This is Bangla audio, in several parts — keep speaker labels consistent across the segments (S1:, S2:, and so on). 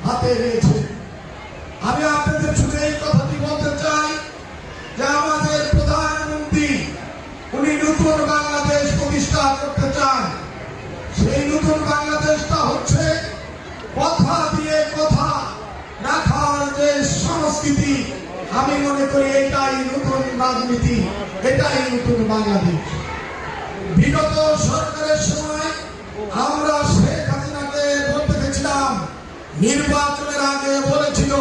S1: হাতে রয়েছে। আমি আপনাদের শুধু এই কথাটি বলতে চাই যে আমাদের প্রধানমন্ত্রী উনি নতুন বাংলাদেশ প্রতিষ্ঠা করতে চান। সেই নতুন বাংলাদেশটা হচ্ছে কথা দিয়ে কথা রাখার যে সংস্কৃতি। আমি মনে করি এটাই নতুন রাজনীতি, এটাই নতুন বাংলাদেশ। বিগত সরকারের সময় আমরা শেখ হাসিনাকে বলতে গেছিলাম, নির্বাচনের আগে বলেছিল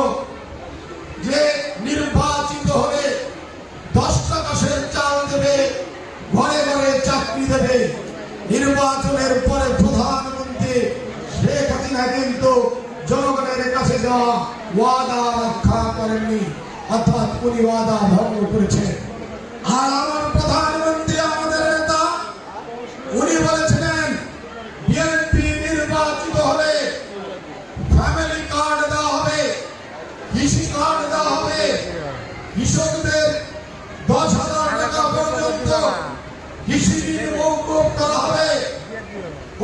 S1: যে নির্বাচিত হলে 10 টাকা চাল দেবে, ঘরে ঘরে চাকরি দেবে। নির্বাচনের পরে প্রধানমন্ত্রী শেখ হাসিনা কিন্তু জনগণের কাছে যাওয়া ওয়াদা রক্ষা করেননি, অর্থাৎ উনি ওয়াদা ভঙ্গ করেছেন। আর আমার প্রধানমন্ত্রী আমাদের নেতা উনি বলেছিলেন বিএনপি নির্বাচিত হলে ফ্যামিলি কার্ড দেওয়া হবে, কৃষি কার্ড দেওয়া হবে, কৃষকদের 10,000 টাকা পর্যন্ত কৃষি ঋণ মওকুফ করা হবে।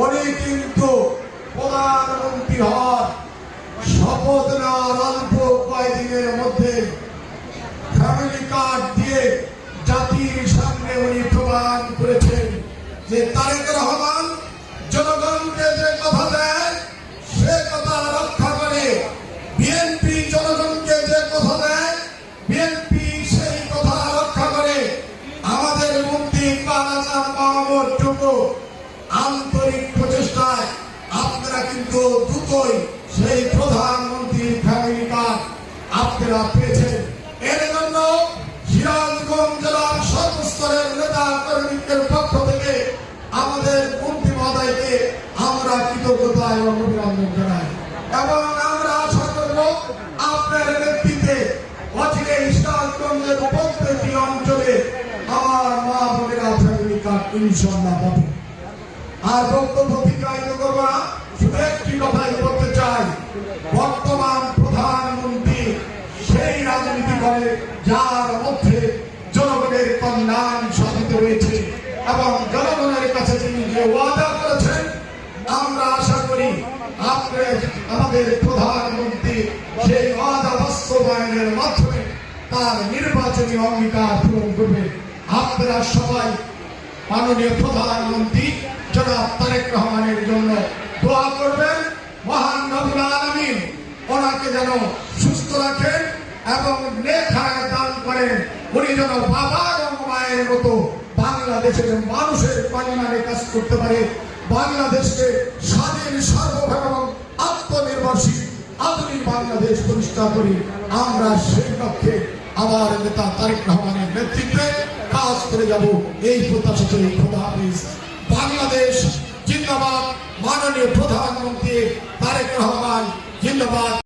S1: উনি কিন্তু প্রধানমন্ত্রী হওয়ার শপথ নেওয়ার অল্প কয়েকদিনের মধ্যে ফ্যামিলি কার্ড দিয়ে জাতির সামনে উনি প্রমাণ করেছেন যে তারেক রহমান জনগণকে যে কথা দেয় সে কথা রক্ষা করে। বিএনপি জনগণকে যে কথা দেয় বিএনপি সেই কথা রক্ষা করে। আমাদের মন্ত্রী কানাজার মাহমুদ টুকু আন্তরিক প্রচেষ্টায় আপনারা কিন্তু দ্রুতই সেই প্রধানমন্ত্রীর ফ্যামিলি কার্ড আপনারা পেয়েছেন। এর জন্য সিরাজগঞ্জ জেলার সর্বস্তরের নেতা কর্মীদের পক্ষ থেকে আমাদের মন্ত্রী মহোদয়কে আমরা কৃতজ্ঞতা এবং অভিনন্দন জানাই এবং আমরা আশা করব আপনার নেতৃত্বে অচিরে সিরাজগঞ্জের প্রত্যেকটি অঞ্চলে আমার মা বোনেরা ফ্যামিলি কার্ড ইনশাআল্লাহ পাবে। আর বক্তব্য দীর্ঘায়িত করব না, শুধু একটি কথাই বলতে চাই, বর্তমান প্রধানমন্ত্রী সেই রাজনীতি করে যার মধ্যে জনগণের কল্যাণ সাধিত রয়েছে এবং জনগণের কাছে তিনি যে ওয়াদা করেছেন আমরা আশা করি আমাদের প্রধানমন্ত্রী সেই ওয়াদা বাস্তবায়নের মাধ্যমে তার নির্বাচনী অঙ্গীকার পূরণ করবে। আপনারা সবাই মাননীয় প্রধানমন্ত্রী জনাব তারেক রহমানের জন্য দোয়া করবেন। মহান রব্বুল আলামিন ওনাকে যেন সুস্থ রাখেন এবং নেক হায়াত দান করেন। উনি যেন বাবা এবং মায়ের মতো বাংলাদেশের মানুষের কল্যাণে কাজ করতে পারে, বাংলাদেশকে স্বাধীন সার্বভৌম এবং আত্মনির্ভরশীল আধুনিক বাংলাদেশ প্রতিষ্ঠা করি। আমরা সেই লক্ষ্যে আমার নেতা তারেক রহমানের নেতৃত্বে কাজ করে যাব, এই প্রত্যাশা। খোদা হাফেজ। বাংলাদেশ জিন্দাবাদ। মাননীয় প্রধানমন্ত্রী তারেক রহমান জিন্দাবাদ।